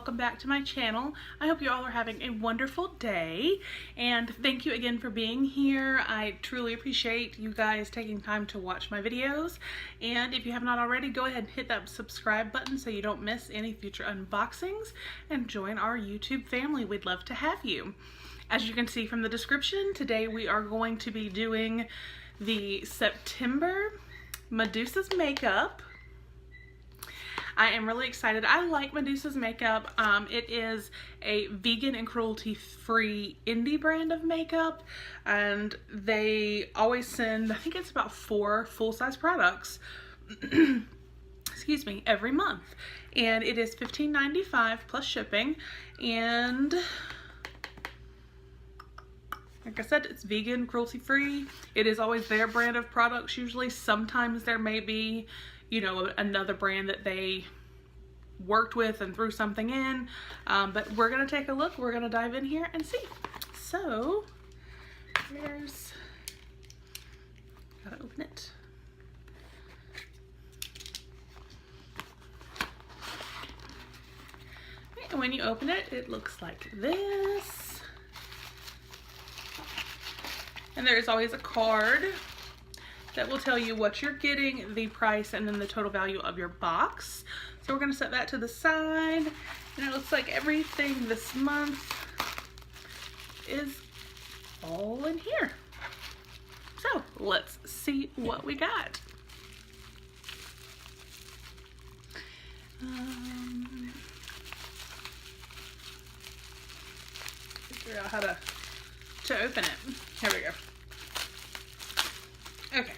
welcome back to my channel. I hope you all are having a wonderful day, and thank you again for being here. I truly appreciate you guys taking time to watch my videos, and if you have not already, go ahead and hit that subscribe button so you don't miss any future unboxings, and join our YouTube family. We'd love to have you. As you can see from the description, today we are going to be doing the September Medusa's Makeup. I am really excited. I like Medusa's Makeup. It is a vegan and cruelty-free indie brand of makeup, and they always send, I think it's about 4 full-size products, excuse me, every month. And it is $15.95 plus shipping, and like I said, it's vegan, cruelty-free. It is always their brand of products usually. Sometimes there may be, you know, another brand that they worked with and threw something in, but we're gonna take a look. We're gonna dive in here and see. So here's, gotta open it. And when you open it, it looks like this. And there is always a card that will tell you what you're getting, the price, and then the total value of your box. So we're gonna set that to the side. And it looks like everything this month is all in here. So let's see what we got. Figure out how to open it. Here we go. Okay.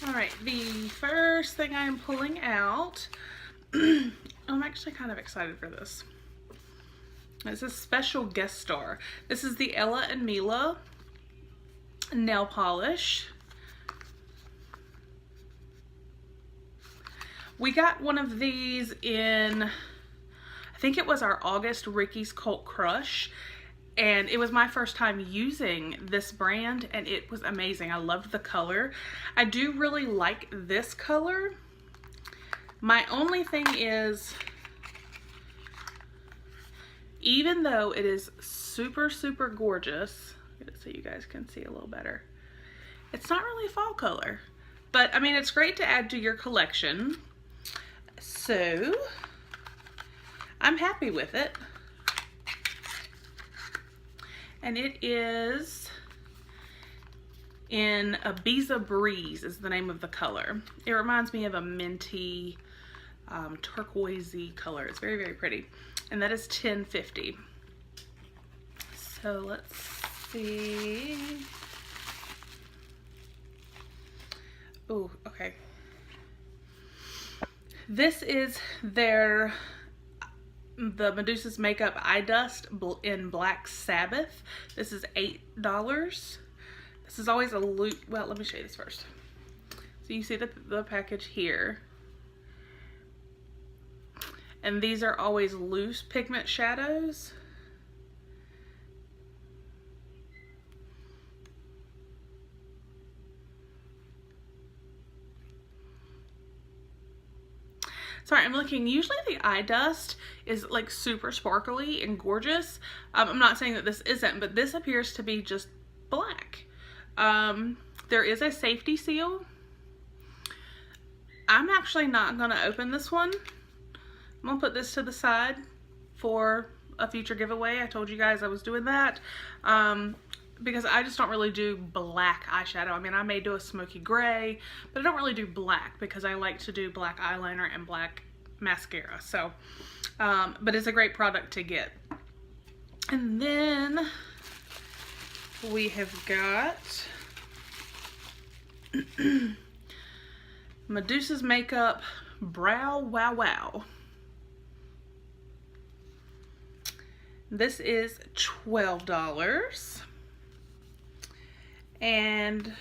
Alright, the first thing I'm pulling out, I'm actually kind of excited for this. It's a special guest star. This is the Ella and Mila nail polish. We got one of these in, I think it was our August Ricky's Cult Crush. And it was my first time using this brand, and it was amazing. I loved the color. I do really like this color. My only thing is, even though it is super, super gorgeous, get it so you guys can see a little better, it's not really a fall color. But, I mean, it's great to add to your collection. So, I'm happy with it. And it is in Ibiza Breeze is the name of the color. It reminds me of a minty, turquoisey color. It's very, very pretty. And that is $10.50. So let's see. Oh, okay. This is the Medusa's Makeup Eye Dust in Black Sabbath. This is $8. This is always a loop. Well, let me show you this first. So you see the package here. And these are always loose pigment shadows. Sorry, I'm looking. Usually the eye dust is like super sparkly and gorgeous. I'm not saying that this isn't, but this appears to be just black. There is a safety seal. I'm actually not going to open this one. I'm going to put this to the side for a future giveaway. I told you guys I was doing that. Because I just don't really do black eyeshadow. I mean, I may do a smoky gray, but I don't really do black because I like to do black eyeliner and black mascara. So, but it's a great product to get. And then we have got Medusa's Makeup Brow Wow Wow. This is $12. And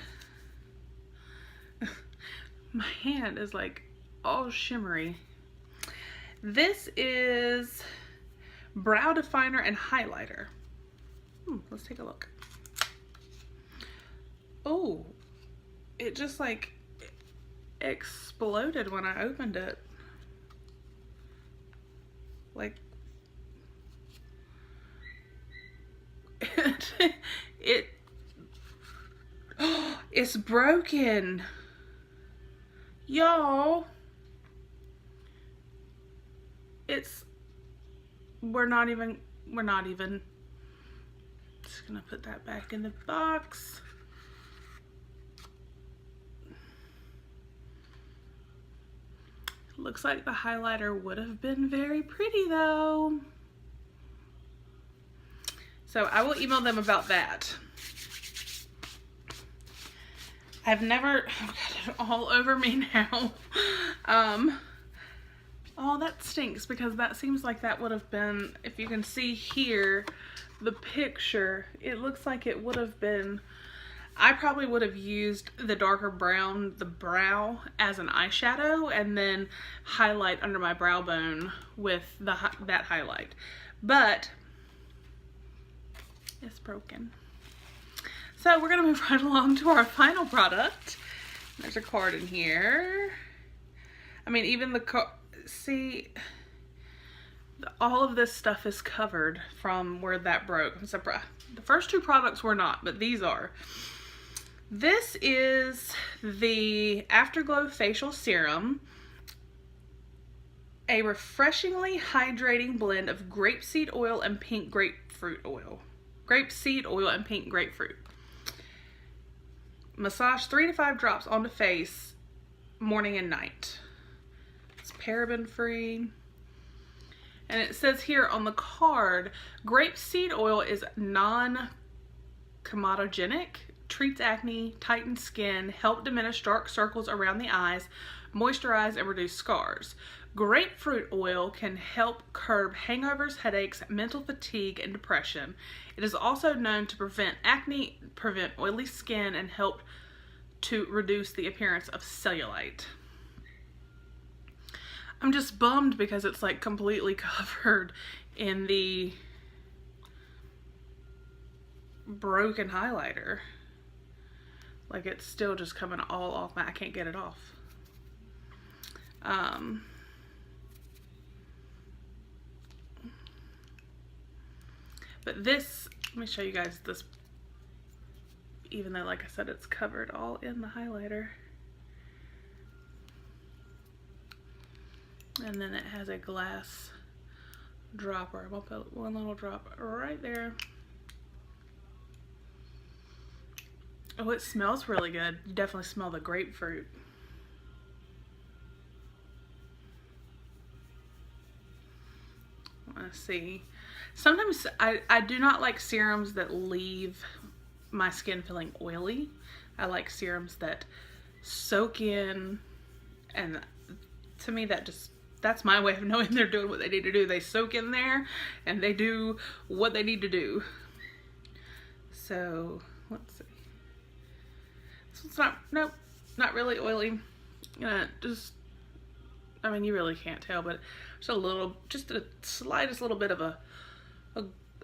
my hand is like all shimmery. This is brow definer and highlighter. Let's take a look. Oh, it just like exploded when I opened it. Like, it's broken. Y'all, we're not even, just gonna put that back in the box. Looks like the highlighter would have been very pretty though. So I will email them about that. I've never, I've got it all over me now. Oh, that stinks, because that seems like that would have been, if you can see here, the picture, it looks like it would have been, I probably would have used the darker brown, the brow, as an eyeshadow, and then highlight under my brow bone with that highlight. But it's broken. So we're gonna move right along to our final product. There's a card in here. I mean, even the card, see, all of this stuff is covered from where that broke. So the first two products were not, but these are. This is the Afterglow Facial Serum, a refreshingly hydrating blend of grapeseed oil and pink grapefruit oil. Grapeseed oil and pink grapefruit. Massage 3 to 5 drops onto face morning and night. It's paraben free. And it says here on the card, grapeseed oil is non-comedogenic, treats acne, tightens skin, help diminish dark circles around the eyes, moisturize and reduce scars. Grapefruit oil can help curb hangovers, headaches, mental fatigue, and depression. It is also known to prevent acne, prevent oily skin, and help to reduce the appearance of cellulite. I'm just bummed because it's like completely covered in the broken highlighter. Like, it's still just coming all off I can't get it off. But this, let me show you guys this, even though, like I said, it's covered all in the highlighter. And then it has a glass dropper. I'm gonna put one little drop right there. Oh, it smells really good. You definitely smell the grapefruit. Let's see. Sometimes I do not like serums that leave my skin feeling oily. I like serums that soak in, and to me that's my way of knowing they're doing what they need to do. They soak in there and they do what they need to do. So let's see. This one's not really oily. Just, I mean, you really can't tell, but just a slightest little bit of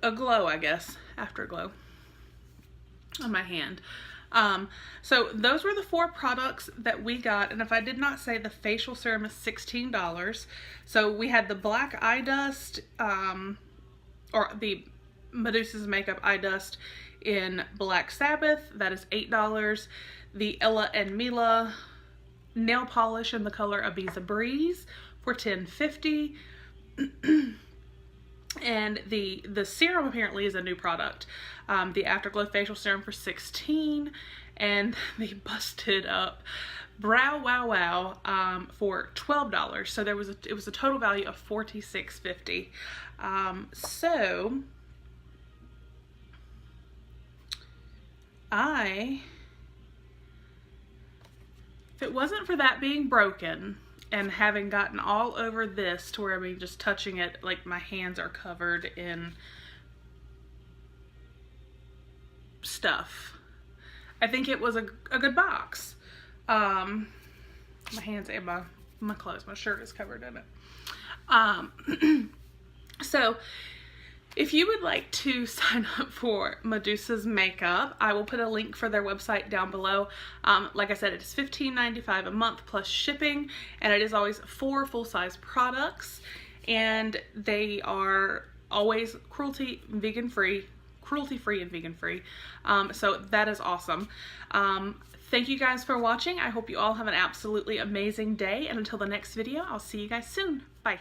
a glow, I guess, afterglow on my hand. So those were the 4 products that we got, and if I did not say, the facial serum is $16. So we had the black eye dust, or the Medusa's Makeup eye dust in Black Sabbath, that is $8. The Ella and Mila nail polish in the color Ibiza Breeze for $10.50. And the serum apparently is a new product. The Afterglow Facial Serum for $16, and the Busted Up Brow Wow Wow for $12. So it was a total value of $46.50. So if it wasn't for that being broken and having gotten all over this to where, I mean, just touching it, like my hands are covered in stuff, I think it was a good box. My hands and my clothes, my shirt is covered in it. So if you would like to sign up for Medusa's Makeup, I will put a link for their website down below. Like I said, it is $15.95 a month plus shipping, and it is always 4 full-size products. and they are always cruelty and vegan free. Cruelty-free and vegan-free. So that is awesome. Thank you guys for watching. I hope you all have an absolutely amazing day. And until the next video, I'll see you guys soon. Bye.